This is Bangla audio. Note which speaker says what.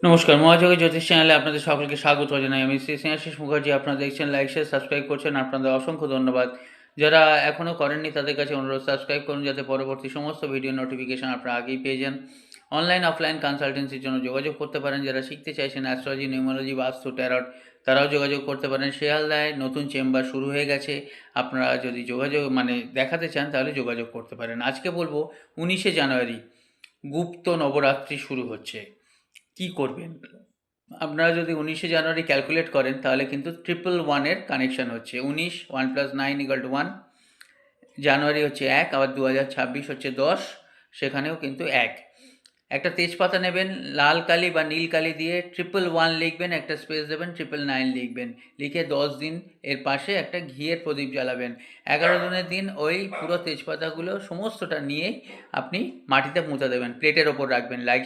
Speaker 1: নমস্কার, মহাযোগী জ্যোতিষ চ্যানেলে আপনাদের সকলকে স্বাগত জানাই। আমি শ্রী স্নেহাশিস মুখার্জি। আপনারা দেখছেন, লাইক, শেয়ার, সাবস্ক্রাইব করছেন। আপনাদের অসংখ্য ধন্যবাদ। যারা এখনও করেননি তাদের কাছে অনুরোধ, সাবস্ক্রাইব করুন যাতে পরবর্তী সমস্ত ভিডিও নোটিফিকেশন আপনারা আগেই পেয়ে যান। অনলাইন অফলাইন কনসালটেন্সির জন্য যোগাযোগ করতে পারেন। যারা শিখতে চাইছেন অ্যাস্ট্রোলজি, নিউমারোলজি, বাস্তু, ট্যারট, তারাও যোগাযোগ করতে পারেন। শিয়ালদায় নতুন চেম্বার শুরু হয়ে গেছে। আপনারা যদি যোগাযোগ দেখাতে চান তাহলে যোগাযোগ করতে পারেন। আজকে বলবো 19শে জানুয়ারি গুপ্ত নবরাত্রি শুরু হচ্ছে। কি করবেন? আপনারা যদি 19শে জানুয়ারি ক্যালকুলেট করেন তাহলে কিন্তু 111-এর কানেকশন হচ্ছে। 19 1 + 9 = 1, জানুয়ারি হচ্ছে 1, আবার 2026 হচ্ছে 10, সেখানেও কিন্তু 1। একটা তেজপাতা নেবেন, লাল কালি বা নীল কালি দিয়ে 111 লিখবেন, একটা স্পেস দেবেন, 999 লিখবেন, লিখে 10 দিন এর পাশে একটা ঘিয়ের প্রদীপ জ্বালাবেন। 11 দিনের দিন ওই পুরো তেজপাতাগুলো সমস্তটা নিয়ে আপনি মাটিতে পুঁতে দেবেন, প্লেটের ওপর রাখবেন। লাইক